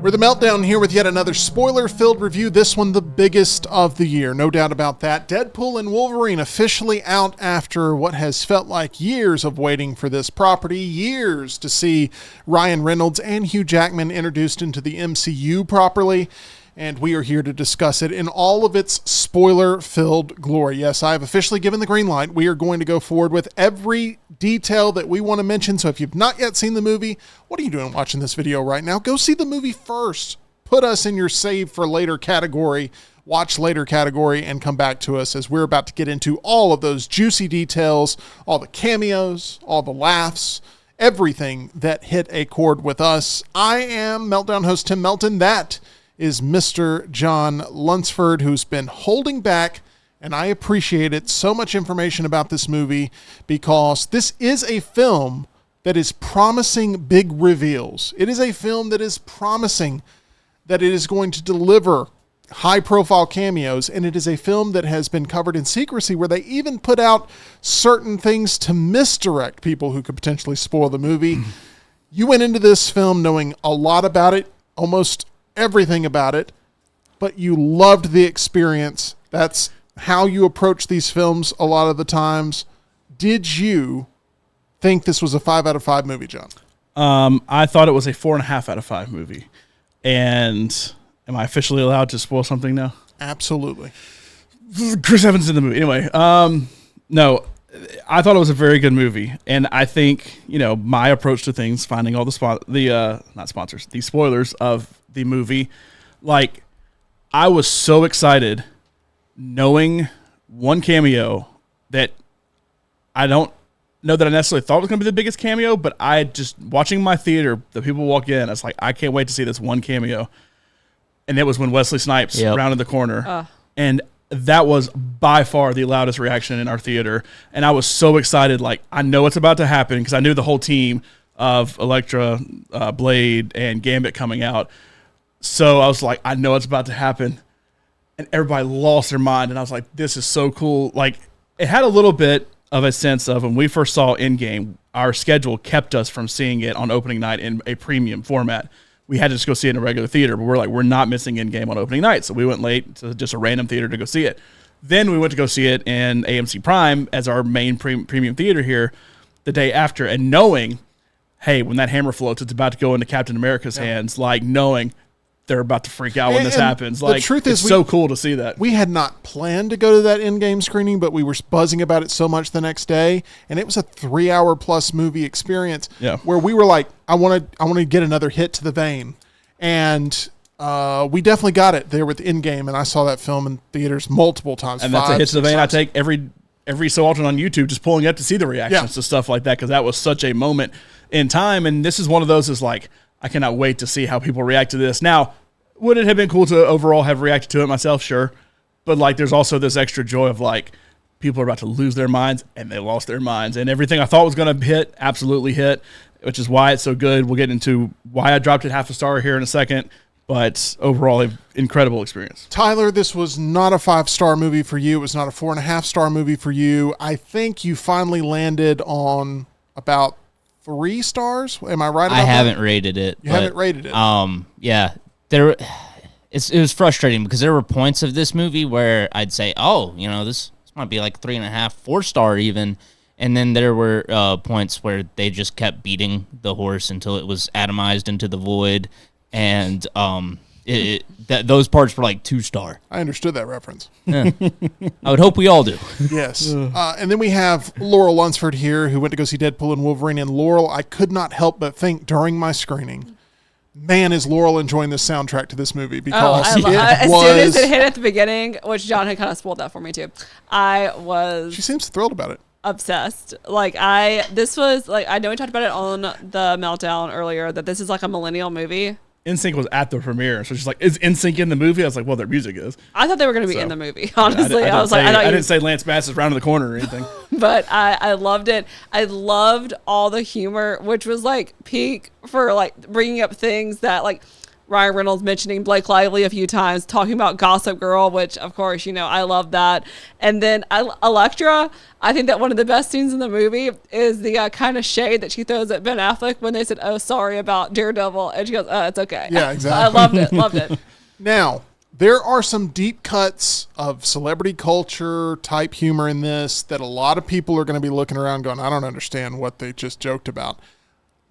We're the Meltdown here with yet another spoiler-filled review, this one the biggest of the year, no doubt about that. Deadpool and Wolverine officially out after what has felt like years of waiting for this property, years to see Ryan Reynolds and Hugh Jackman introduced into the MCU properly, and we are here to discuss it in all of its spoiler-filled glory. Yes, I have officially given the green light. We are going to go forward with every detail that we want to mention. So if you've not yet seen the movie, what are you doing watching this video right now? Go see the movie first. Put us in your save for later category, watch later category, and come back to us as we're about to get into all of those juicy details, all the cameos, all the laughs, everything that hit a chord with us. I am Meltdown host Tim Melton. That is Mr. John Lunsford, who's been holding back, and I appreciate it, so much information about this movie, because this is a film that is promising big reveals. It is a film that is promising that it is going to deliver high-profile cameos, and it is a film that has been covered in secrecy, where they even put out certain things to misdirect people who could potentially spoil the movie. You went into this film knowing a lot about it, almost everything about it, but you loved the experience. That's how you approach these films a lot of the times. Did you think this was a 5 out of 5 movie, John? I thought it was a 4.5 out of 5 movie. And am I officially allowed to spoil something now? Absolutely. Chris Evans in the movie. Anyway, no, I thought it was a very good movie. And I think, my approach to things, finding all the spoilers of the movie, like, I was so excited knowing one cameo that I don't know that I necessarily thought was going to be the biggest cameo, but I just, watching my theater, the people walk in, I was like, I can't wait to see this one cameo. And it was when Wesley Snipes rounded the corner. And that was by far the loudest reaction in our theater. And I was so excited, like, I know it's about to happen, because I knew the whole team of Elektra, Blade, and Gambit coming out. So I was like, I know it's about to happen. And everybody lost their mind. And I was like, this is so cool. Like, it had a little bit of a sense of, when we first saw Endgame, our schedule kept us from seeing it on opening night in a premium format. We had to just go see it in a regular theater, but we're like, we're not missing Endgame on opening night. So we went late to just a random theater to go see it. Then we went to go see it in AMC Prime as our main premium theater here the day after. And knowing, hey, when that hammer floats, it's about to go into Captain America's hands, like knowing they're about to freak out when this happens. Like, the truth is, it's so cool to see that. We had not planned to go to that Endgame screening, but we were buzzing about it so much the next day, and it was a 3-hour plus movie experience where we were like, I want to get another hit to the vein. And we definitely got it there with Endgame, and I saw that film in theaters multiple times. And that's a hit to the vein. I take every so often on YouTube, just pulling up to see the reactions to stuff like that, because that was such a moment in time. And this is one of those, is like, I cannot wait to see how people react to this. Now, would it have been cool to overall have reacted to it myself? Sure. But, like, there's also this extra joy of, like, people are about to lose their minds, and they lost their minds. And everything I thought was going to hit absolutely hit, which is why it's so good. We'll get into why I dropped it half a star here in a second. But overall, an incredible experience. Tyler, this was not a 5-star movie for you. It was not a 4.5-star movie for you. I think you finally landed on about 3 stars. Am I right about that? I haven't rated it. You haven't rated it? Yeah. It was frustrating, because there were points of this movie where I'd say, this might be like 3.5, 4-star even. And then there were points where they just kept beating the horse until it was atomized into the void. And those parts were like 2-star. I understood that reference. Yeah. I would hope we all do. Yes. And then we have Laurel Lunsford here, who went to go see Deadpool and Wolverine. And Laurel, I could not help but think during my screening, man, is Laurel enjoying the soundtrack to this movie, because as soon as it hit at the beginning, which John had kind of spoiled that for me too, she seems thrilled about it. Obsessed. I know we talked about it on the Meltdown earlier, that this is like a millennial movie. NSYNC was at the premiere, so she's like, is NSYNC in the movie? I was like, well, their music is. I thought they were going to be in the movie, honestly. I didn't say Lance Bass is round the corner or anything. But I loved it. I loved all the humor, which was like peak for like bringing up things that, like, Ryan Reynolds mentioning Blake Lively a few times, talking about Gossip Girl, which of course, I love that. And then Elektra, I think that one of the best scenes in the movie is the kind of shade that she throws at Ben Affleck when they said, "Oh, sorry about Daredevil," and she goes, "Oh, it's okay." Yeah, exactly. I loved it. Now, there are some deep cuts of celebrity culture type humor in this that a lot of people are going to be looking around going, I don't understand what they just joked about.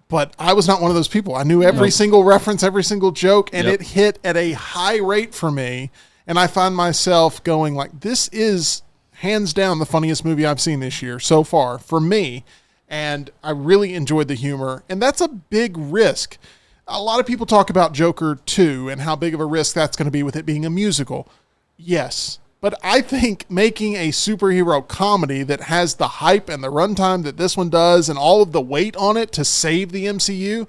But I was not one of those people. I knew every single reference, every single joke, and it hit at a high rate for me. And I find myself going like, this is hands down the funniest movie I've seen this year so far for me. And I really enjoyed the humor. And that's a big risk. A lot of people talk about Joker 2 and how big of a risk that's going to be with it being a musical. Yes. But I think making a superhero comedy that has the hype and the runtime that this one does and all of the weight on it to save the MCU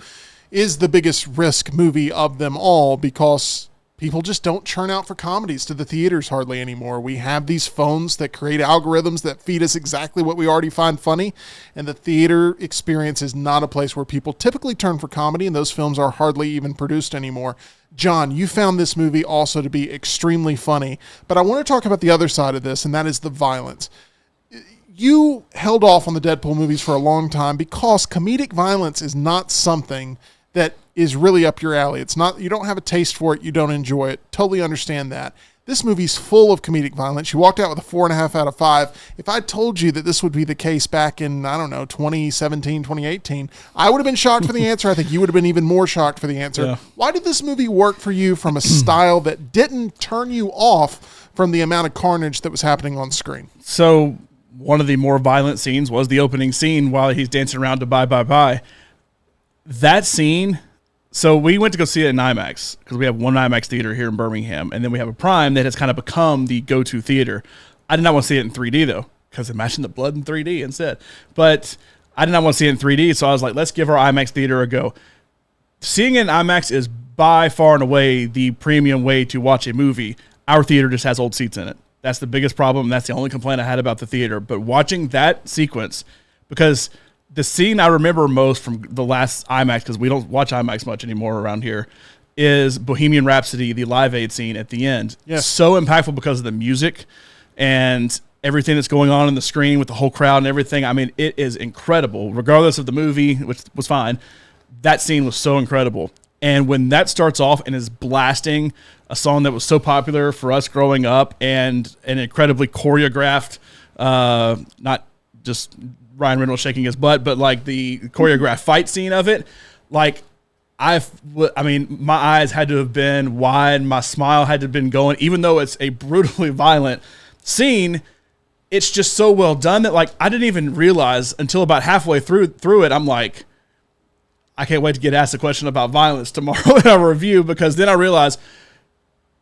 is the biggest risk movie of them all, because people just don't churn out for comedies to the theaters hardly anymore. We have these phones that create algorithms that feed us exactly what we already find funny, and the theater experience is not a place where people typically turn for comedy, and those films are hardly even produced anymore. John, you found this movie also to be extremely funny, but I want to talk about the other side of this, and that is the violence. You held off on the Deadpool movies for a long time because comedic violence is not something that is really up your alley. It's not, you don't have a taste for it, you don't enjoy it. Totally understand that. This movie's full of comedic violence. You walked out with a 4.5 out of 5. If I told you that this would be the case back in, 2017, 2018, I would have been shocked for the answer. I think you would have been even more shocked for the answer. Yeah. Why did this movie work for you from a style that didn't turn you off from the amount of carnage that was happening on screen? So one of the more violent scenes was the opening scene while he's dancing around to Bye Bye Bye. That scene... So we went to go see it in IMAX because we have one IMAX theater here in Birmingham, and then we have a Prime that has kind of become the go-to theater. I did not want to see it in 3D, though, because imagine the blood in 3D instead. But I did not want to see it in 3D, so I was like, let's give our IMAX theater a go. Seeing it in IMAX is by far and away the premium way to watch a movie. Our theater just has old seats in it. That's the biggest problem. That's the only complaint I had about the theater. But watching that sequence, because... the scene I remember most from the last IMAX, because we don't watch IMAX much anymore around here, is Bohemian Rhapsody, the Live Aid scene at the end. Yes. So impactful because of the music and everything that's going on in the screen with the whole crowd and everything. I mean, it is incredible. Regardless of the movie, which was fine, that scene was so incredible. And when that starts off and is blasting a song that was so popular for us growing up and an incredibly choreographed, not just... Ryan Reynolds shaking his butt, but like the choreographed fight scene of it, like my eyes had to have been wide, my smile had to have been going, even though it's a brutally violent scene, it's just so well done that like I didn't even realize until about halfway through it, I'm like, I can't wait to get asked a question about violence tomorrow in our review, because then I realized,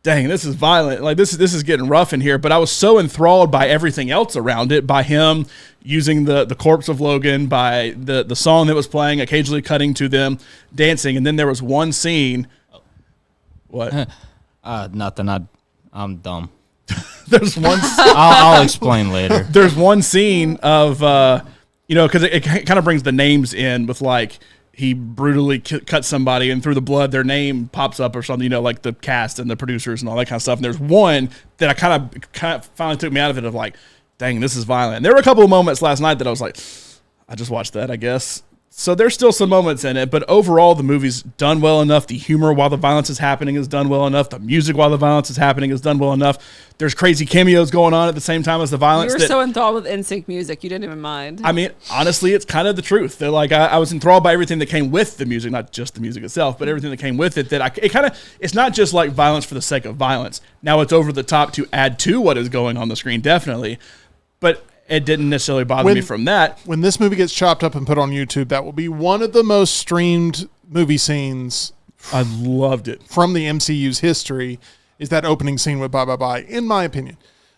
dang, this is violent. Like this is getting rough in here. But I was so enthralled by everything else around it, by him using the corpse of Logan, by the song that was playing, occasionally cutting to them dancing. And then there was one scene. What? Nothing. I'm dumb. There's one. I'll explain later. There's one scene of, because it kind of brings the names in with like, he brutally cut somebody and through the blood, their name pops up or something, like the cast and the producers and all that kind of stuff. And there's one that I kind of finally took me out of it of like, dang, this is violent. And there were a couple of moments last night that I was like, I just watched that, I guess. So there's still some moments in it, but overall the movie's done well enough. The humor while the violence is happening is done well enough. The music while the violence is happening is done well enough. There's crazy cameos going on at the same time as the violence. You were so enthralled with NSYNC music, you didn't even mind. I mean, honestly, it's kind of the truth. They're like, I was enthralled by everything that came with the music, not just the music itself, but everything that came with it. It's not just like violence for the sake of violence. Now it's over the top to add to what is going on the screen, definitely. But it didn't necessarily bother me from that. When this movie gets chopped up and put on YouTube, that will be one of the most streamed movie scenes. I loved it. From the MCU's history is that opening scene with Bye Bye Bye, in my opinion.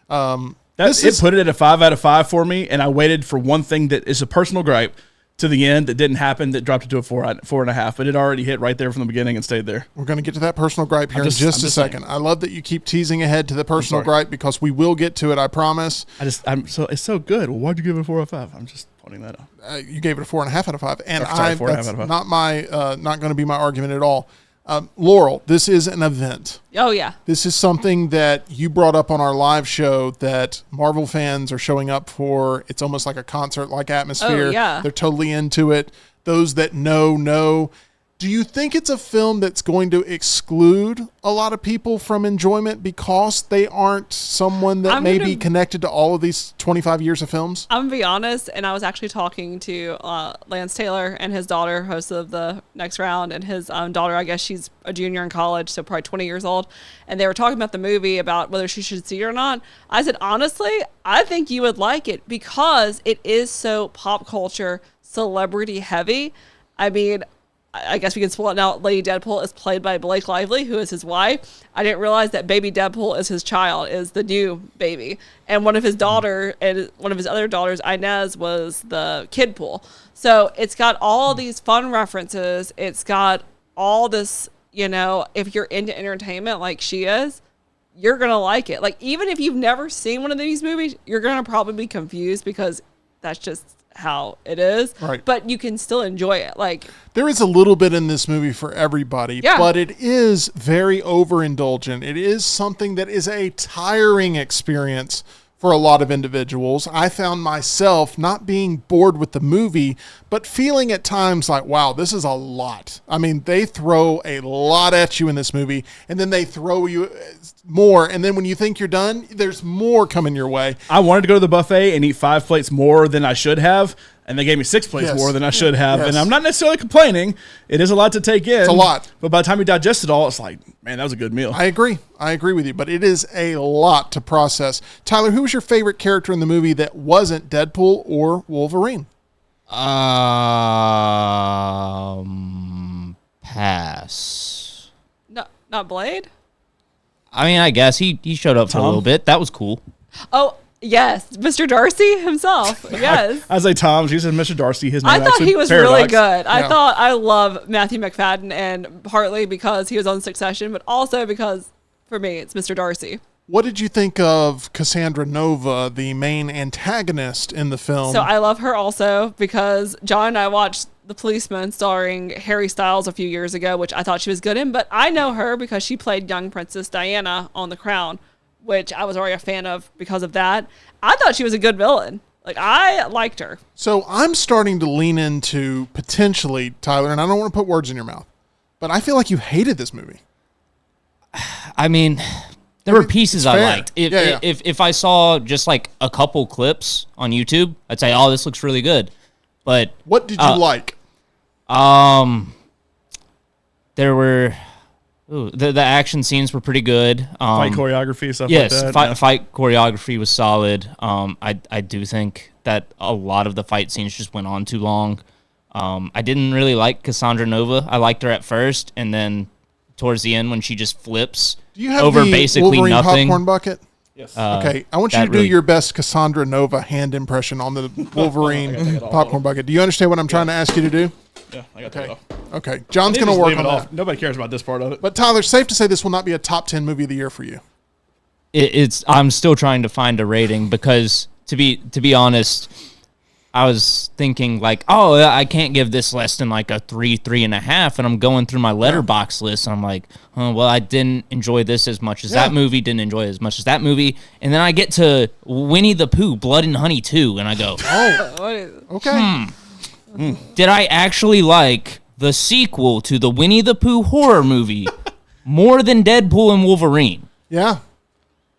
It put it at a 5 out of 5 for me, and I waited for one thing that is a personal gripe to the end that didn't happen, that dropped it to a 4.5, but it already hit right there from the beginning and stayed there. We're going to get to that personal gripe here in just a second. I love that you keep teasing ahead to the personal gripe, because we will get to it, I promise. It's so good. Well, why'd you give it a 4 out of 5? I'm just pointing that out. You gave it a 4.5 out of 5, and that's not going to be my argument at all. Laurel, this is an event. Oh, yeah. This is something that you brought up on our live show that Marvel fans are showing up for. It's almost like a concert-like atmosphere. Oh, yeah. They're totally into it. Those that know. Do you think it's a film that's going to exclude a lot of people from enjoyment because they aren't someone that may be connected to all of these 25 years of films? I'm going to be honest, and I was actually talking to Lance Taylor and his daughter, host of the Next Round, and his daughter, I guess she's a junior in college, so probably 20 years old, and they were talking about the movie, about whether she should see it or not. I said, honestly, I think you would like it because it is so pop culture, celebrity heavy. I mean, I guess we can spoil it now. Lady Deadpool is played by Blake Lively, who is his wife. I didn't realize that baby Deadpool is his child, is the new baby. And one of his daughter and one of his other daughters, Inez, was the kid pool. So it's got all these fun references. It's got all this, if you're into entertainment like she is, you're going to like it. Like, even if you've never seen one of these movies, you're going to probably be confused because that's just how it is, right? But you can still enjoy it. Like, there is a little bit in this movie for everybody, but it is very overindulgent. It is something that is a tiring experience for a lot of individuals. I found myself not being bored with the movie, but feeling at times like, wow, this is a lot. I mean, they throw a lot at you in this movie, and then they throw you more, and then when you think you're done, there's more coming your way. I wanted to go to the buffet and eat 5 plates more than I should have, and they gave me 6 plates more than I should have. And I'm not necessarily complaining. It is a lot to take in. It's a lot. But by the time you digest it all, it's like, man, that was a good meal. I agree with you, but it is a lot to process. Tyler, who was your favorite character in the movie that wasn't Deadpool or Wolverine? Pass. No, not Blade? I mean, I guess he showed up for a little bit. That was cool. Oh, yes. Mr. Darcy himself. Yes. I say Tom. She said Mr. Darcy. His name I thought he was Paradox. really good. I love Matthew McFadden, and partly because he was on Succession, but also because, for me, it's Mr. Darcy. What did you think of Cassandra Nova, the main antagonist in the film? So I love her also because John and I watched The Policeman starring Harry Styles a few years ago, which I thought she was good in, but I know her because she played young Princess Diana on The Crown, which I was already a fan of because of that. I thought she was a good villain. Like, I liked her. So I'm starting to lean into potentially, Tyler, and I don't want to put words in your mouth, but I feel like you hated this movie. I mean, there were pieces I liked. If I saw just like a couple clips on YouTube, I'd say, oh, this looks really good. But what did you like? There were the action scenes were pretty good. Fight choreography, stuff like that. Yes, fight choreography was solid. I do think that a lot of the fight scenes just went on too long. I didn't really like Cassandra Nova. I liked her at first, and then towards the end when she just flips over basically Wolverine nothing. Popcorn bucket? Yes. Okay, I want you to do your best Cassandra Nova hand impression on the Wolverine popcorn bucket. Do you understand what I'm trying to ask you to do? Yeah, I got that off. Okay, John's going to work on that. Nobody cares about this part of it. But Tyler, safe to say this will not be a top 10 movie of the year for you. I'm still trying to find a rating because to be honest, I was thinking like, oh, I can't give this less than like a 3.5, and I'm going through my letterbox list, and I'm like, oh, well, I didn't enjoy this as much as that movie, didn't enjoy it as much as that movie, and then I get to Winnie the Pooh, Blood and Honey 2, and I go, oh, okay. Did I actually like the sequel to the Winnie the Pooh horror movie more than Deadpool and Wolverine? Yeah.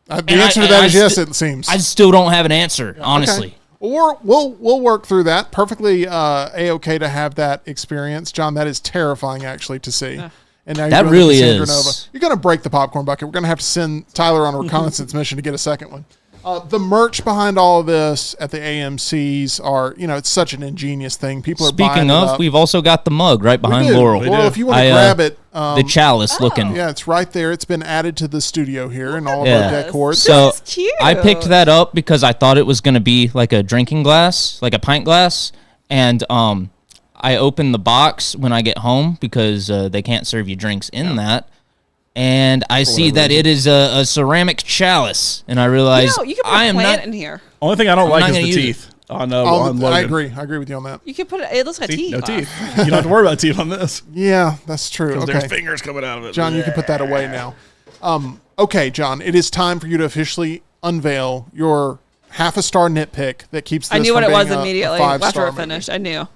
The answer to that is yes, it seems. I still don't have an answer, honestly. Okay. Or we'll work through that. Perfectly A-okay to have that experience. John, that is terrifying actually to see. Yeah. And now that really is. Nova. You're going to break the popcorn bucket. We're going to have to send Tyler on a reconnaissance mission to get a second one. The merch behind all of this at the AMCs are, it's such an ingenious thing. People are buying it. Speaking of, we've also got the mug right behind Laurel. Laurel, if you want to grab it. The chalice looking. Yeah, it's right there. It's been added to the studio here and all of our decor. So this is cute. I picked that up because I thought it was going to be like a drinking glass, like a pint glass. And I opened the box when I get home because they can't serve you drinks in that. And I see that it is a ceramic chalice, and I realize you can put I am plant not in here. Only thing I don't like is the teeth. on Logan. I agree with you on that. You can put it looks like See, teeth. no teeth. You don't have to worry about teeth on this. Yeah, that's true. Because Okay. there's fingers coming out of it. John, you can put that away now. Okay, John, it is time for you to officially unveil your half-a-star nitpick that keeps this I knew what from it was being immediately a after five-star it finished. I knew.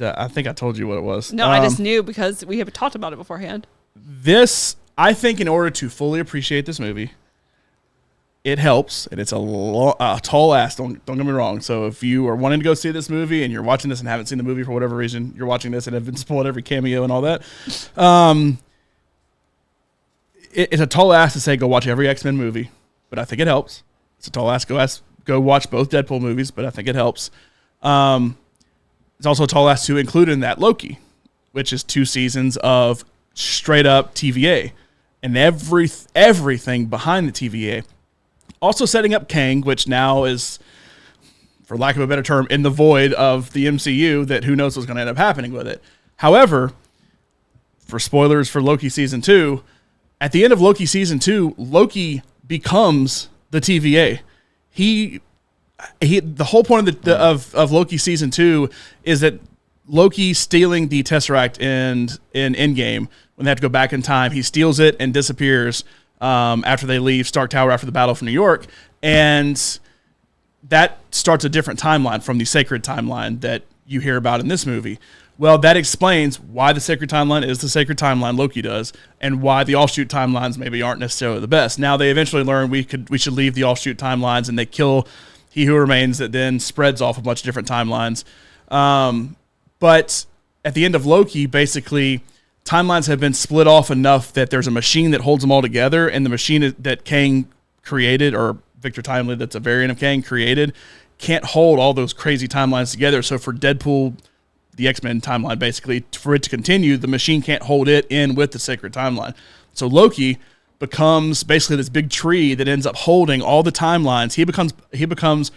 I think I told you what it was. No, I just knew because we have talked about it beforehand. This, I think, in order to fully appreciate this movie, it helps, and it's a tall ask. Don't get me wrong. So if you are wanting to go see this movie and you're watching this and haven't seen the movie for whatever reason, you're watching this and have been spoiled every cameo and all that. It's a tall ask to say go watch every X-Men movie, but I think it helps. It's a tall ask. Go watch both Deadpool movies, but I think it helps. It's also a tall ask to include in that Loki, which is 2 seasons of straight up TVA and everything behind the TVA. Also setting up Kang, which now is, for lack of a better term, in the void of the MCU, that who knows what's going to end up happening with it. However, for spoilers for Loki Season 2, at the end of Loki Season 2, Loki becomes the TVA. The whole point of Loki Season 2 is that Loki stealing the Tesseract in Endgame, when they have to go back in time, he steals it and disappears after they leave Stark Tower after the Battle for New York. And that starts a different timeline from the sacred timeline that you hear about in this movie. Well, that explains why the sacred timeline is the sacred timeline Loki does, and why the offshoot timelines maybe aren't necessarily the best. Now they eventually learn we should leave the offshoot timelines, and they kill He Who Remains, that then spreads off a bunch of different timelines. But at the end of Loki, basically, timelines have been split off enough that there's a machine that holds them all together, and the machine that Kang created, or Victor Timely, that's a variant of Kang, created, can't hold all those crazy timelines together. So for Deadpool, the X-Men timeline, basically, for it to continue, the machine can't hold it in with the sacred timeline. So Loki becomes basically this big tree that ends up holding all the timelines. He becomes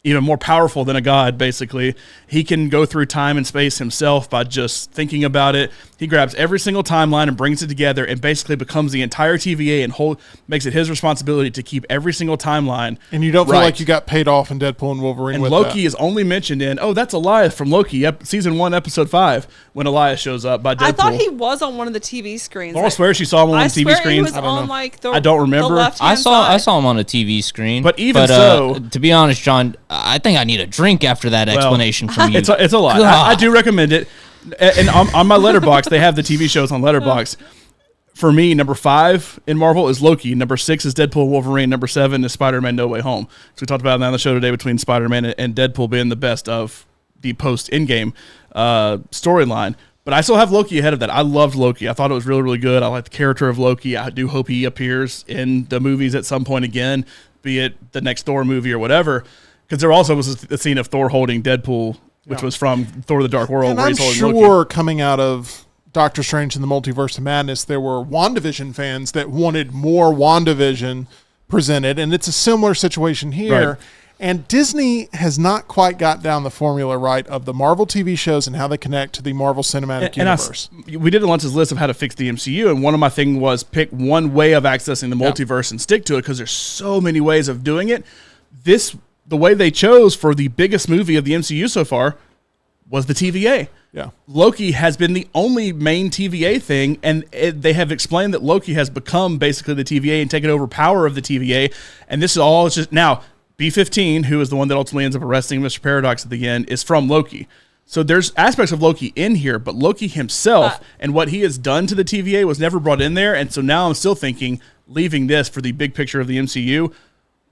even more powerful than a god, basically. He can go through time and space himself by just thinking about it. He grabs every single timeline and brings it together and basically becomes the entire TVA and makes it his responsibility to keep every single timeline. And you don't feel like you got paid off in Deadpool and Wolverine and with Loki that. is only mentioned in, that's Elias from Loki, Season 1, Episode 5, when Elias shows up by Deadpool. I thought he was on one of the TV screens. Laura swears she saw him on one of the TV screens. He was on like I don't remember. I saw him on a TV screen. But even so, to be honest, John, I think I need a drink after that explanation from you. It's a lot. I do recommend it. And on my Letterboxd, they have the TV shows on Letterboxd. For me, number 5 in Marvel is Loki. Number 6 is Deadpool Wolverine. Number 7 is Spider-Man No Way Home. So we talked about that on the show today, between Spider-Man and Deadpool being the best of the post-Endgame storyline. But I still have Loki ahead of that. I loved Loki. I thought it was really, really good. I like the character of Loki. I do hope he appears in the movies at some point again, be it the next Thor movie or whatever. Because there also was a scene of Thor holding Deadpool, which was from Thor: The Dark World. And where I'm he's holding sure Loki. coming out of Doctor Strange and the Multiverse of Madness, there were WandaVision fans that wanted more WandaVision presented, and it's a similar situation here. Right. And Disney has not quite got down the formula right of the Marvel TV shows and how they connect to the Marvel Cinematic Universe. We did a Lunch's list of how to fix the MCU, and one of my things was pick one way of accessing the multiverse and stick to it, because there's so many ways of doing it. The way they chose for the biggest movie of the MCU so far was the TVA. Yeah. Loki has been the only main TVA thing, and they have explained that Loki has become basically the TVA and taken over power of the TVA, and this is all just now. B-15, who is the one that ultimately ends up arresting Mr. Paradox at the end, is from Loki. So there's aspects of Loki in here, but Loki himself and what he has done to the TVA was never brought in there, and so now I'm still thinking, leaving this for the big picture of the MCU,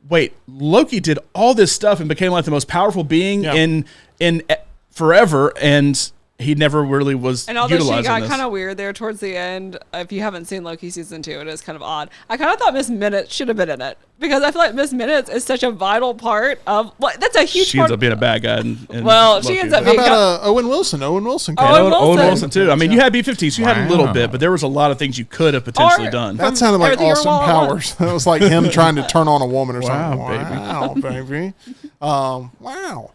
wait, Loki did all this stuff and became like the most powerful being in forever, and he never really was and all this shit got this. kind of weird there towards the end. If you haven't seen Loki season 2, it is kind of odd. I kind of thought Miss Minutes should have been in it, because I feel like Miss Minutes is such a vital part of that's a huge She part. ends up being a bad guy. In she Loki. ends up How being about Owen Wilson? Owen Wilson. Owen Owen Wilson too. I mean, you had B-15, so you had a little bit, but there was a lot of things you could have potentially done. That sounded like Everything Austin Everywhere All at Powers. That was like him trying to turn on a woman or something. Wow, baby. Wow.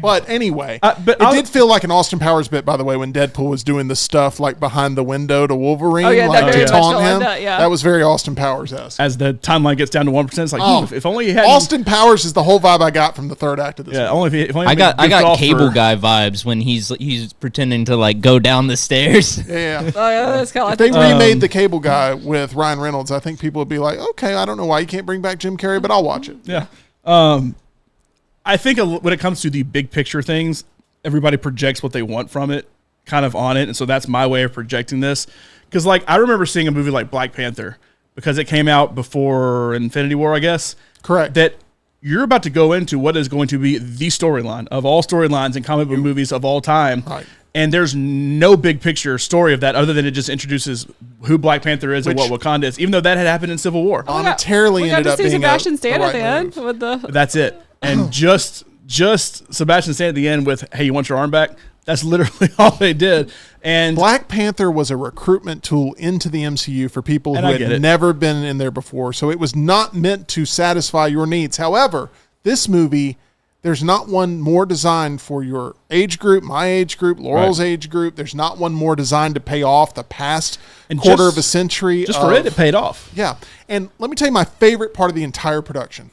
But anyway, but it did feel like an Austin Powers bit, by the way, when Deadpool was doing the stuff like behind the window to Wolverine, Oh, yeah, like that to very much taunt felt like him. that, yeah. That was very Austin Powers-esque. As the timeline gets down down to 1%. It's like, Oh, if only he had Austin Powers is the whole vibe I got from the third act of this. Yeah, movie. only if only I he got Cable Guy vibes when he's pretending to like go down the stairs. Yeah. Oh, yeah, that's kind of If like they remade the Cable Guy with Ryan Reynolds, I think people would be like, okay, I don't know why you can't bring back Jim Carrey, but I'll watch it. Yeah. I think when it comes to the big picture things, everybody projects what they want from it kind of on it. And so that's my way of projecting this. Because, like, I remember seeing a movie like Black Panther because it came out before Infinity War, I guess. Correct. That you're about to go into what is going to be the storyline of all storylines and comic book movies of all time. Right. And there's no big picture story of that other than it just introduces who Black Panther is and what Wakanda is, even though that had happened in Civil War. Monetarily ended up being Sebastian Stan the at right the end move. with the. That's it. And just Sebastian Stan at the end with, hey, you want your arm back? That's literally all they did. And Black Panther was a recruitment tool into the MCU for people who I get had it. never been in there before. So it was not meant to satisfy your needs. However, this movie, there's not one more designed for your age group, my age group, Laurel's age group. There's not one more designed to pay off the past quarter of a century. Just for it paid off. Yeah. And let me tell you my favorite part of the entire production.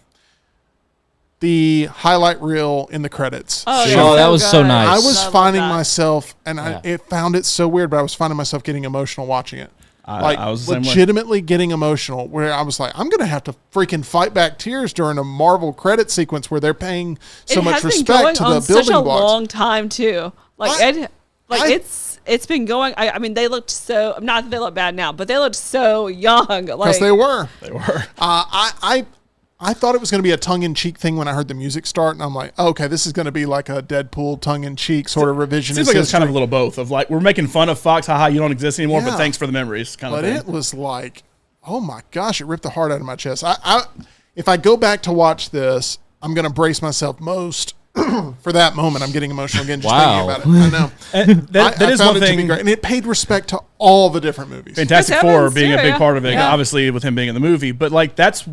The highlight reel in the credits. Oh, Sure. yeah, Oh, that was so good. nice. I was love finding that. myself, and I found it so weird, but I was finding myself getting emotional watching it. I was the same way. legitimately getting emotional, where I was like, I'm going to have to freaking fight back tears during a Marvel credit sequence where they're paying so It much has been respect going to on the such building a blocks. long time too. Like I- it's been going. I mean, they looked so. Not that they look bad now, but they looked so young. Because Like they were. They were. I thought it was going to be a tongue-in-cheek thing when I heard the music start, and I'm like, oh, okay, this is going to be like a Deadpool tongue-in-cheek sort of revisionist Seems like it's kind of a history. little both of like, we're making fun of Fox, haha, you don't exist anymore, but Yeah. thanks for the memories kind of But thing. it was like, oh my gosh, it ripped the heart out of my chest. If I go back to watch this, I'm going to brace myself most for that moment. I'm getting emotional again just Wow. thinking about it. I know. And that I is found one it to be thing. great. And it paid respect to all the different movies. Fantastic Chris Four Evans, being a too, big yeah. part of it, Yeah. obviously with him being in the movie. But like that's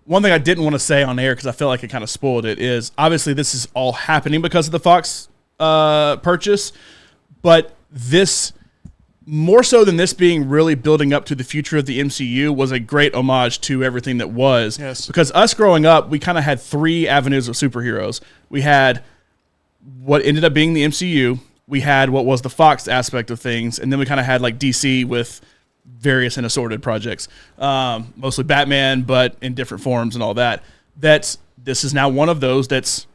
one thing I didn't want to say on air because I feel like it kind of spoiled it. Is obviously this is all happening because of the Fox purchase, but this more so than this being really building up to the future of the MCU was a great homage to everything that was. Yes. Because us growing up, we kind of had three avenues of superheroes. We had what ended up being the MCU. We had what was the Fox aspect of things, and then we kind of had like DC with various and assorted projects, mostly Batman, but in different forms and all that. This is now one of those that's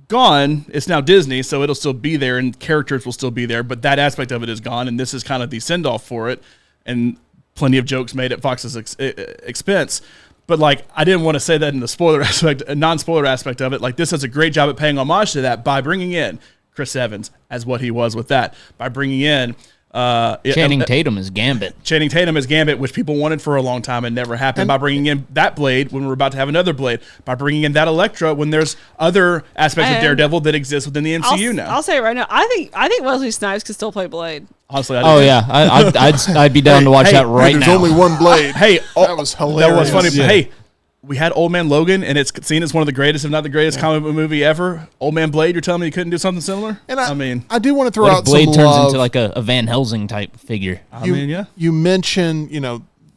gone. It's now Disney, so it'll still be there, and characters will still be there, but that aspect of it is gone, and this is kind of the send off for it, and plenty of jokes made at Fox's expense. But like, I didn't want to say that in the spoiler aspect, a non-spoiler aspect of it. Like, this does a great job at paying homage to that by bringing in Chris Evans as what he was with that, by bringing in Channing Tatum is Gambit. Channing Tatum as Gambit, which people wanted for a long time and never happened, by bringing in that Blade when we're about to have another Blade, by bringing in that Elektra when there's other aspects of And Daredevil that exist within the MCU now. I'll say it right now. I think Wesley Snipes could still play Blade. Honestly, I Oh do. yeah, I'd be down to watch hey, that right There's now. only one blade. Hey, that was hilarious. That was funny. Yeah. But hey, we had Old Man Logan, and it's seen as one of the greatest, if not the greatest, comic book movie ever. Old Man Blade, you're telling me you couldn't do something similar? And I mean, I do want to throw What if out Blade some turns love. into like a Van Helsing type figure? yeah. You mentioned,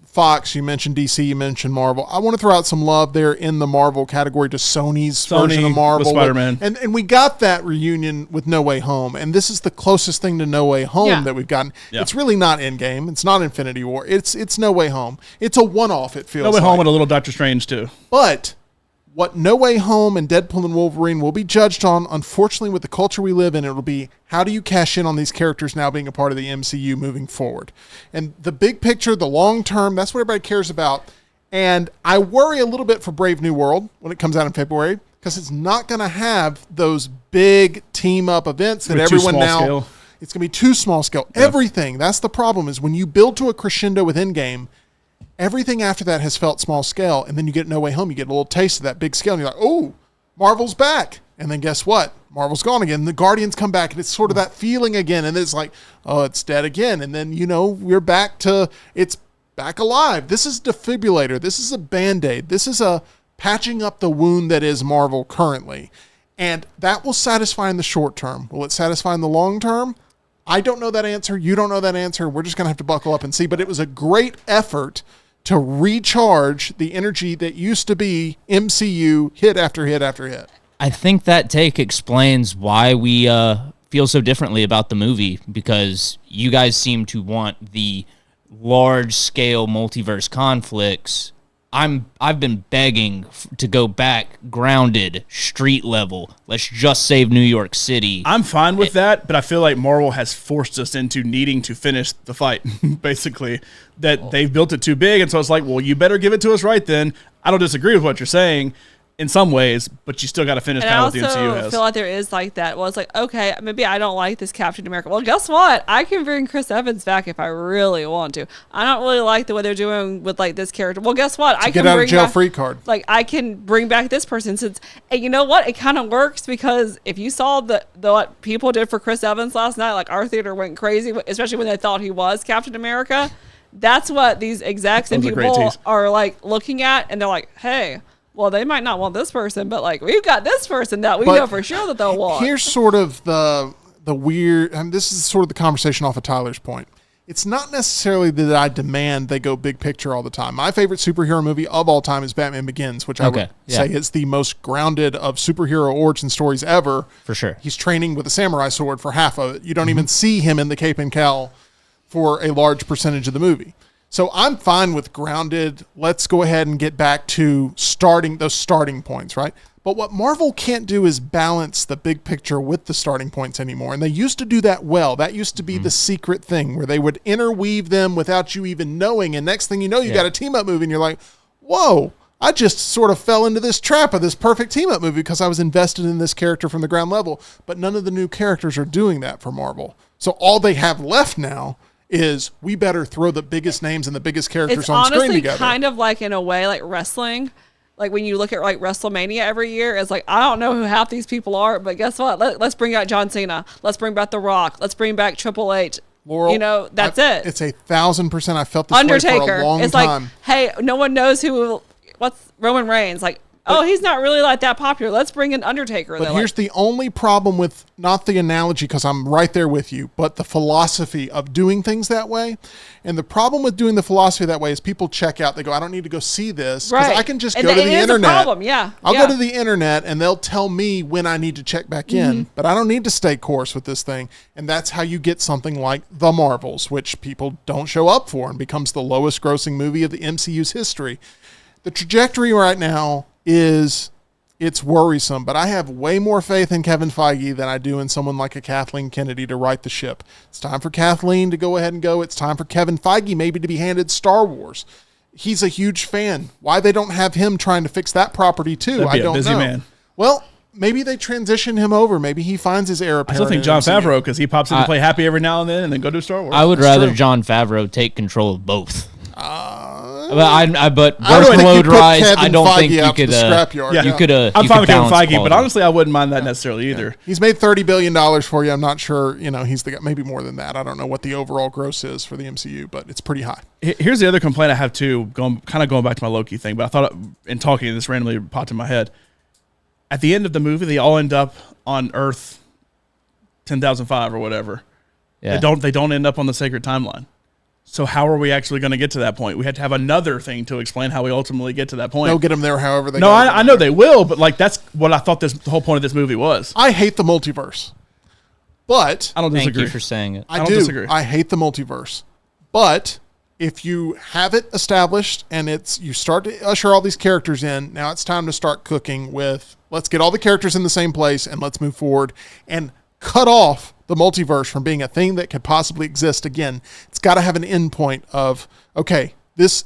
Fox, you mentioned DC, you mentioned Marvel. I want to throw out some love there in the Marvel category to Sony's version of with Marvel. Spider-Man. And we got that reunion with No Way Home. And this is the closest thing to No Way Home Yeah. that we've gotten. Yeah. It's really not Endgame. It's not Infinity War. It's No Way Home. It's a one-off, it feels No Way like. Home and a little Doctor Strange too. But what No Way Home and Deadpool and Wolverine will be judged on, unfortunately, with the culture we live in, it'll be how do you cash in on these characters now being a part of the MCU moving forward? And the big picture, the long term, that's what everybody cares about. And I worry a little bit for Brave New World when it comes out in February because it's not going to have those big team up events that It's gonna be too everyone small now. scale. It's going to be too small scale. Everything. That's the problem is when you build to a crescendo with Endgame, everything after that has felt small scale, and then you get No Way Home, you get a little taste of that big scale, and you're like, oh, Marvel's back. And then guess what? Marvel's gone again. The Guardians come back, and it's sort of that feeling again, and it's like, oh, it's dead again. And then, we're back to, it's back alive. This is defibrillator. This is a Band-Aid. This is a patching up the wound that is Marvel currently. And that will satisfy in the short term. Will it satisfy in the long term? I don't know that answer. You don't know that answer. We're just going to have to buckle up and see. But it was a great effort to recharge the energy that used to be MCU hit after hit after hit. I think that take explains why we feel so differently about the movie, because you guys seem to want the large-scale multiverse conflicts. I've been begging to go back grounded, street level. Let's just save New York City. I'm fine with that, but I feel like Marvel has forced us into needing to finish the fight, basically. That they've built it too big, and so it's like, well, you better give it to us right then. I don't disagree with what you're saying in some ways, but you still got to finish kind of what the MCU has. I feel like there is like that. Well, it's like, okay, maybe I don't like this Captain America. Well, guess what? I can bring Chris Evans back if I really want to. I don't really like the way they're doing with like this character. Well, guess what? I can get out bring of jail back, free card. Like I can bring back this person and you know what? It kind of works, because if you saw the what people did for Chris Evans last night, like our theater went crazy, especially when they thought he was Captain America. That's what these execs and people are like looking at, and they're like, hey, well, they might not want this person, but like we've got this person that we know for sure that they'll want. Here's sort of the weird, and this is sort of the conversation off of Tyler's point. It's not necessarily that I demand they go big picture all the time. My favorite superhero movie of all time is Batman Begins, which I would say is the most grounded of superhero origin stories ever. For sure. He's training with a samurai sword for half of it. You don't even see him in the cape and cowl for a large percentage of the movie. So I'm fine with grounded. Let's go ahead and get back to those starting points, right? But what Marvel can't do is balance the big picture with the starting points anymore. And they used to do that well. That used to be the secret thing where they would interweave them without you even knowing. And next thing you know, you got a team up movie and you're like, whoa, I just sort of fell into this trap of this perfect team up movie because I was invested in this character from the ground level. But none of the new characters are doing that for Marvel. So all they have left now is we better throw the biggest names and the biggest characters on screen together. It's honestly kind of like, in a way, like wrestling. Like when you look at like WrestleMania every year, it's like, I don't know who half these people are, but guess what? Let's bring out John Cena. Let's bring back The Rock. Let's bring back Triple H. Laurel, you know, that's it. It's 1,000%. I felt this Undertaker. way for a long it's time. Like, hey, no one knows what's Roman Reigns. Like, he's not really like that popular. Let's bring in Undertaker. But here's the only problem with, not the analogy, because I'm right there with you, but the philosophy of doing things that way. And the problem with doing the philosophy that way is people check out. They go, I don't need to go see this because I can just go to the internet. A problem. Yeah. I'll go to the internet and they'll tell me when I need to check back in, but I don't need to stay course with this thing. And that's how you get something like The Marvels, which people don't show up for and becomes the lowest grossing movie of the MCU's history. The trajectory right now it's worrisome, but I have way more faith in Kevin Feige than I do in someone like a Kathleen Kennedy to right the ship. It's time for Kathleen to go ahead and go. It's time for Kevin Feige maybe to be handed Star Wars. He's a huge fan. Why they don't have him trying to fix that property too, I don't know. Busy man. Well, maybe they transition him over. Maybe he finds his heir apparent. I still think Jon Favreau, because he pops in to play Happy every now and then go do Star Wars. I would rather Jon Favreau take control of both. But workload-wise, I don't think you could. You could. I'm fine with Kevin Feige, but honestly, I wouldn't mind that necessarily either. He's made $30 billion for you. I'm not sure. He's the guy. Maybe more than that. I don't know what the overall gross is for the MCU, but it's pretty high. Here's the other complaint I have too. Going back to my Loki thing, but I thought in talking, this randomly popped in my head. At the end of the movie, they all end up on Earth 10,005 or whatever. Yeah. They don't end up on the sacred timeline. So how are we actually going to get to that point? We had to have another thing to explain how we ultimately get to that point. They'll get them there however they go. No, I know they will, but like that's what I thought the whole point of this movie was. I hate the multiverse, but I don't disagree. Thank you for saying it. I don't disagree. I hate the multiverse, but if you have it established and you start to usher all these characters in, now it's time to start cooking with, let's get all the characters in the same place and let's move forward and cut off the multiverse from being a thing that could possibly exist again. It's got to have an end point of, okay, this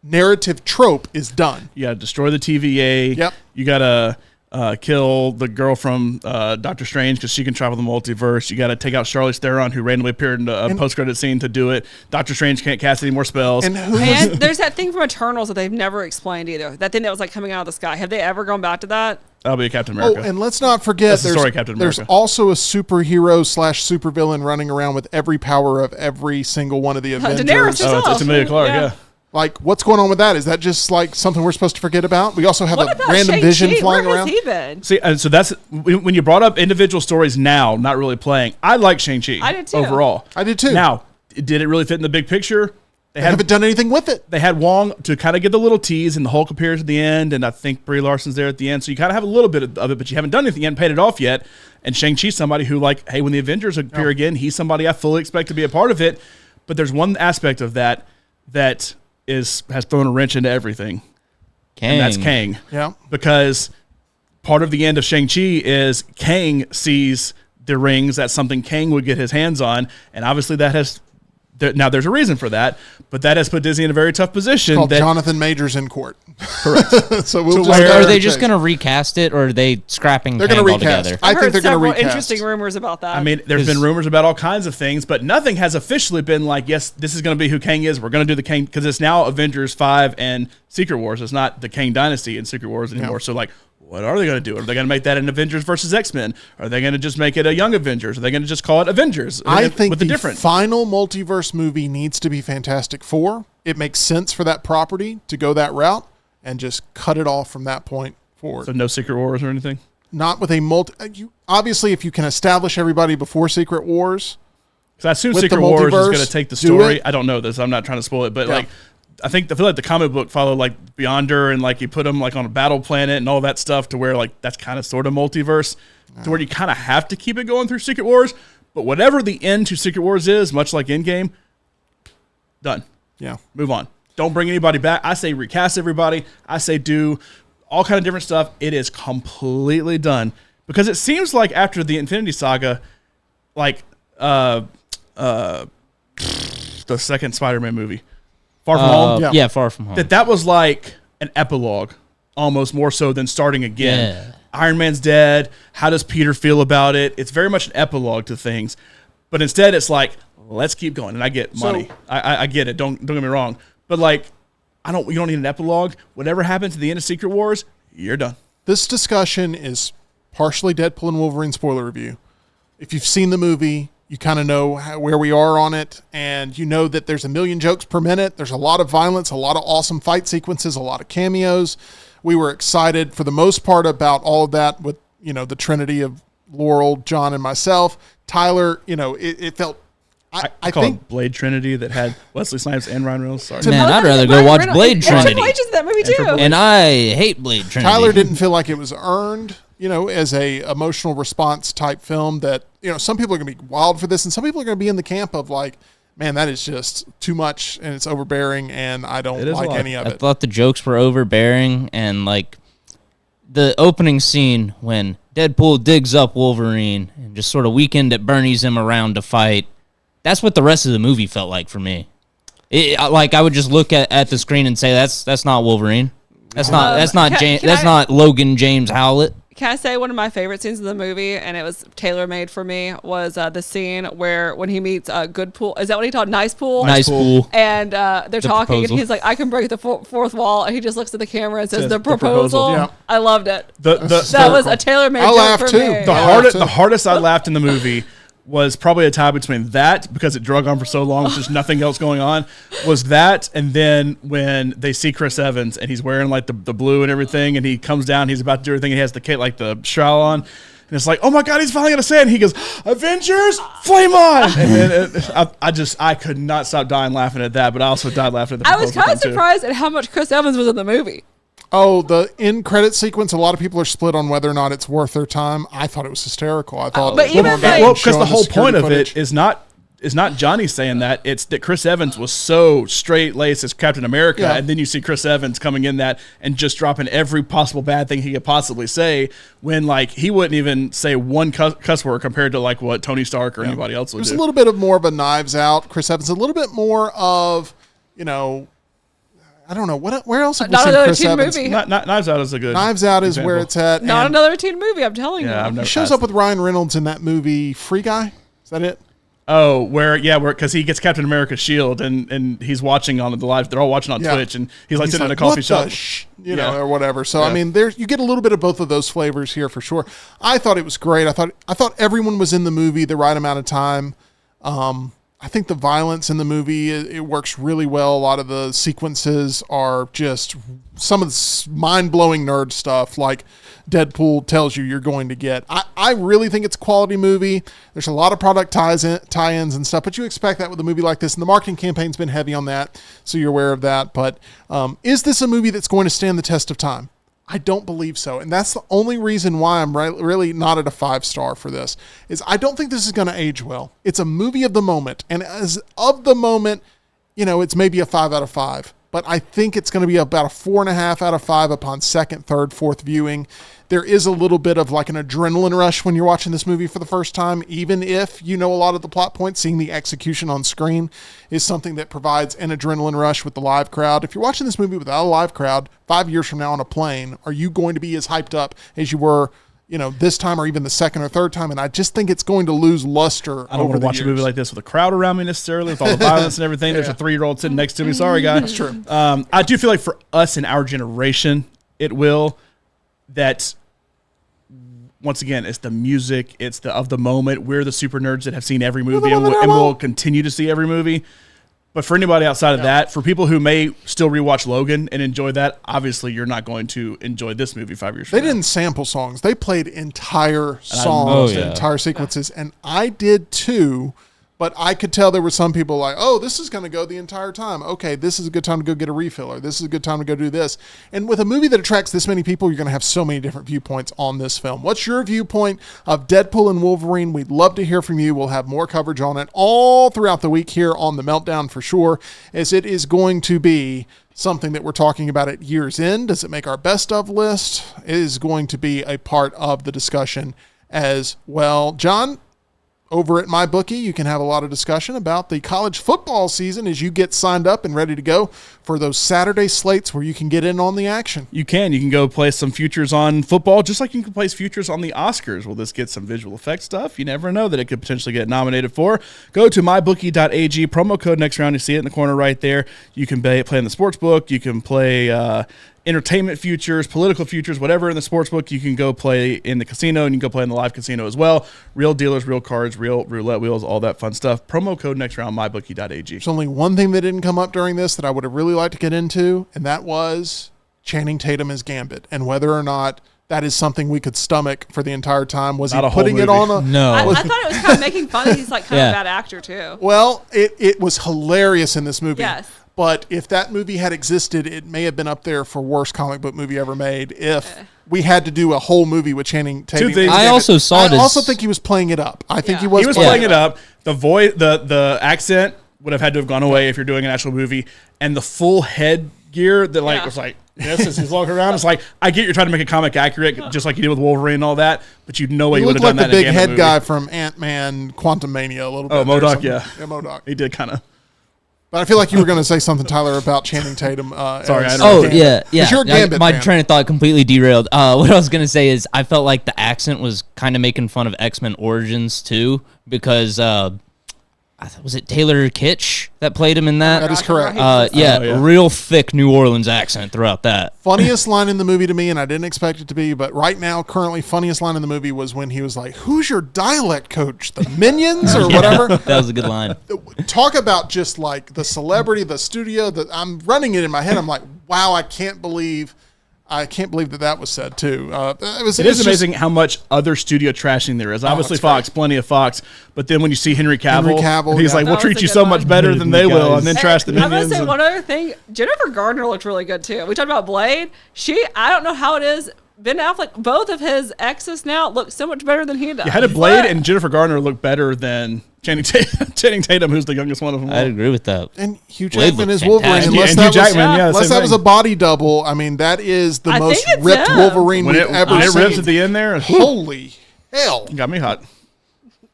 narrative trope is done. You got to destroy the TVA. Yep. You got to kill the girl from Doctor Strange because she can travel the multiverse. You got to take out Charlize Theron, who randomly appeared in a post-credit scene to do it. Doctor Strange can't cast any more spells. And there's that thing from Eternals that they've never explained either. That thing that was like coming out of the sky. Have they ever gone back to that? That'll be a Captain America. Oh, and let's not forget, there's also a superhero / supervillain running around with every power of every single one of the Avengers. It's Emilia Clarke, yeah. Like, what's going on with that? Is that just like something we're supposed to forget about? We also have a random Vision flying around. Where has he been? See, so that's when you brought up individual stories now, not really playing. I like Shang-Chi. I did too. Overall. I did too. Now, did it really fit in the big picture? They haven't done anything with it. They had Wong to kind of get the little tease, and the Hulk appears at the end, and I think Brie Larson's there at the end. So you kind of have a little bit of it, but you haven't done anything yet and paid it off yet. And Shang-Chi's somebody who, like, hey, when the Avengers appear again, he's somebody I fully expect to be a part of it. But there's one aspect of that has thrown a wrench into everything. Kang. And that's Kang. Yeah. Because part of the end of Shang-Chi is Kang sees the rings. That's something Kang would get his hands on. And obviously that has... Now, there's a reason for that, but that has put Disney in a very tough position. Called Jonathan Majors in court. Correct. So we'll are they just going to recast it, or are they scrapping They're Kang going to recast. altogether? I think they're going to recast. Interesting rumors about that. I mean, there's been rumors about all kinds of things, but nothing has officially been like, yes, this is going to be who Kang is. We're going to do the Kang, because it's now Avengers 5 and Secret Wars. It's not the Kang Dynasty and Secret Wars anymore. Yeah. So, like, what are they going to do? Are they going to make that an Avengers versus X-Men? Are they going to just make it a Young Avengers? Are they going to just call it Avengers? I think with the different final multiverse movie needs to be Fantastic Four. It makes sense for that property to go that route and just cut it off from that point forward. So no Secret Wars or anything? Not with a obviously, if you can establish everybody before Secret Wars. Because I assume With Secret the Wars is multiverse, going to take the do story. it. I don't know this. I'm not trying to spoil it, but Yeah. I feel like the comic book followed like Beyonder, and like you put them like on a battle planet and all that stuff to where like that's kind of sort of multiverse to where you kind of have to keep it going through Secret Wars. But whatever the end to Secret Wars is, much like Endgame, done. Yeah. Move on. Don't bring anybody back. I say recast everybody. I say do all kind of different stuff. It is completely done because it seems like after the Infinity Saga, like the second Spider-Man movie, Far From Home. Yeah, Far From Home. That was like an epilogue, almost more so than starting again. Yeah. Iron Man's dead. How does Peter feel about it? It's very much an epilogue to things, but instead it's like, let's keep going. And I get money. I get it. Don't get me wrong. But like, you don't need an epilogue. Whatever happens at the end of Secret Wars, you're done. This discussion is partially Deadpool and Wolverine spoiler review. If you've seen the movie, you kind of know where we are on it, and you know that there's a million jokes per minute. There's a lot of violence, a lot of awesome fight sequences, a lot of cameos. We were excited for the most part about all of that with, the trinity of Laurel, John, and myself. Tyler, it felt... I call think it Blade Trinity that had Wesley Snipes and Ryan Reynolds. Sorry. Man, I'd rather go watch Blade Trinity. Triple H is in that movie too. And I hate Blade Trinity. Tyler didn't feel like it was earned, as a emotional response type film that, some people are going to be wild for this, and some people are going to be in the camp of like, man, that is just too much and it's overbearing and I don't like any of I it. thought the jokes were overbearing, and like the opening scene when Deadpool digs up Wolverine and just sort of Weekend at Bernie's him around to fight. That's what the rest of the movie felt like for me. I would just look at the screen and say, that's not Wolverine. That's not Logan James Howlett. Can I say one of my favorite scenes in the movie, and it was tailor-made for me, was the scene where when he meets Good Pool. Is that what he called? Nice Pool? Nice Pool. And they're talking, proposal. and he's like, I can break the fourth wall. And he just looks at the camera and says, the proposal. Yeah. I loved it. That was a tailor-made I joke laughed for too. me. The hardest I laughed in the movie was probably a tie between that, because it drug on for so long with just nothing else going on, was that, and then when they see Chris Evans and he's wearing like the blue and everything, and he comes down, he's about to do everything, and he has the shawl on, and it's like, oh my God, he's finally gonna say it, and he goes, Avengers, flame on! And then I could not stop dying laughing at that, but I also died laughing at the I was proposal kind of thing, too. surprised at how much Chris Evans was in the movie. Oh, the end credit sequence, a lot of people are split on whether or not it's worth their time. I thought it was hysterical. I thought but it was even more like- Well, because the whole security point of footage. it is not Johnny saying that. It's that Chris Evans was so straight-laced as Captain America, Yeah. and then you see Chris Evans coming in that and just dropping every possible bad thing he could possibly say, when like he wouldn't even say one cuss word compared to like what Tony Stark or anybody else would There's do. a little bit of more of a Knives Out. Chris Evans, a little bit more of, I don't know. Where else have we Not seen another Chris teen Evans? movie. Knives Out is a good. Knives Out is where example. it's at. Not and another teen movie, I'm telling Yeah, I've you. never he shows passed up with Ryan Reynolds in that movie Free Guy. Is that it? Oh, where because he gets Captain America's shield and he's watching on the live. They're all watching on Yeah. Twitch, and he's like He's sitting in a like, coffee "What the shop, or whatever. So I Yeah. mean, you get a little bit of both of those flavors here for sure. I thought it was great. I thought everyone was in the movie the right amount of time. I think the violence in the movie, it works really well. A lot of the sequences are just some of the mind-blowing nerd stuff like Deadpool tells you you're going to get. I really think it's a quality movie. There's a lot of product tie-ins and stuff, but you expect that with a movie like this, and the marketing campaign's been heavy on that, so you're aware of that. But is this a movie that's going to stand the test of time? I don't believe so. And that's the only reason why I'm really not at a 5-star for this, is I don't think this is going to age well. It's a movie of the moment. And as of the moment, it's maybe a 5 out of 5. But I think it's going to be about a 4.5 out of 5 upon second, third, fourth viewing. There is a little bit of like an adrenaline rush when you're watching this movie for the first time, even if you know a lot of the plot points. Seeing the execution on screen is something that provides an adrenaline rush with the live crowd. If you're watching this movie without a live crowd 5 years from now on a plane, are you going to be as hyped up as you were this time or even the second or third time? And I just think it's going to lose luster. I don't want to watch a movie like this with a crowd around me necessarily, with all the violence and everything. There's a 3-year-old sitting next to me. Sorry, guy. That's true. I do feel like for us in our generation, it will. That, once again, it's the music. It's of the moment. We're the super nerds that have seen every movie and will continue to see every movie. But for anybody outside of that, for people who may still rewatch Logan and enjoy that, obviously you're not going to enjoy this movie 5 years from now. They didn't sample songs. They played entire songs, entire sequences, and I did too. But I could tell there were some people like, oh, this is going to go the entire time. Okay, this is a good time to go get a refill, or this is a good time to go do this. And with a movie that attracts this many people, you're going to have so many different viewpoints on this film. What's your viewpoint of Deadpool and Wolverine? We'd love to hear from you. We'll have more coverage on it all throughout the week here on The Meltdown for sure, as it is going to be something that we're talking about at year's end. Does it make our best of list? It is going to be a part of the discussion as well. John, over at MyBookie, you can have a lot of discussion about the college football season as you get signed up and ready to go for those Saturday slates where you can get in on the action. You can go place some futures on football, just like you can place futures on the Oscars. Will this get some visual effects stuff? You never know that it could potentially get nominated for. Go to mybookie.ag, promo code next round. You see it in the corner right there. You can play in the sports book. You can play entertainment futures, political futures, whatever in the sports book. You can go play in the casino, and you can go play in the live casino as well. Real dealers, real cards, real roulette wheels, all that fun stuff. Promo code next round, mybookie.ag. There's only one thing that didn't come up during this that I would have really liked to get into, and that was Channing Tatum as Gambit, and whether or not that is something we could stomach for the entire time. Was Not he a whole putting it movie. on a... No. I thought it was kind of making fun. He's like kind of a bad actor too. Well, it was hilarious in this movie. Yes. But if that movie had existed, it may have been up there for worst comic book movie ever made if we had to do a whole movie with Channing Tatum. Two things. I also saw it I as... also think he was playing it up. I think Yeah. he was playing it up. The voice, the accent would have had to have gone away if you're doing an actual movie, and the full head gear that was like this as he's walking around. It's like, I get you're trying to make it comic accurate, just like you did with Wolverine and all that, but you know what He you would have looked done like that the big in a head Gambit guy movie. from Ant-Man Quantum Mania a little bit. Oh, there or MODOK, something. yeah. Yeah, MODOK. He did kind of. But I feel like you were going to say something, Tyler, about Channing Tatum. Sorry, I as don't Oh, Gambit. yeah. 'Cause you're a Gambit My fan. train of thought completely derailed. What I was going to say is I felt like the accent was kind of making fun of X-Men Origins, too, because was it Taylor Kitsch that played him in that? That is correct. yeah. Real thick New Orleans accent throughout that. Funniest line in the movie to me, and I didn't expect it to be, but right now, currently, funniest line in the movie was when he was like, "Who's your dialect coach? The Minions or whatever?" That was a good line. Talk about just like the celebrity, the studio. I'm running it in my head. I'm like, wow, I can't believe that was said too. It is It's amazing how much other studio trashing there is. Obviously, it's Fox, plenty of Fox. But then when you see Henry Cavill, he's yeah. like, That "We'll was treat a you good so line. much better than they will," and then trash the I'm gonna Minions. say and- one other thing. Jennifer Gardner looked really good too. We talked about Blade. I don't know how it is. Ben Affleck, both of his exes now look so much better than he does. You had a Blade and Jennifer Gardner look better than Channing Tatum, who's the youngest one of them all. I'd agree with that. And Hugh Blade Jackman looked is Wolverine. fantastic. Unless And that Hugh was, Jackman, yeah, unless same that was thing. a body double, I mean, that is the I most think it's ripped him. Wolverine When we've it, ever when it seen. rips at the end there, Holy hell. got me hot.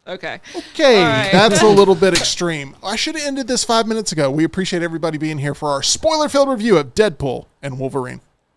Okay. Okay, All right. that's a little bit extreme. I should have ended this 5 minutes ago. We appreciate everybody being here for our spoiler-filled review of Deadpool and Wolverine.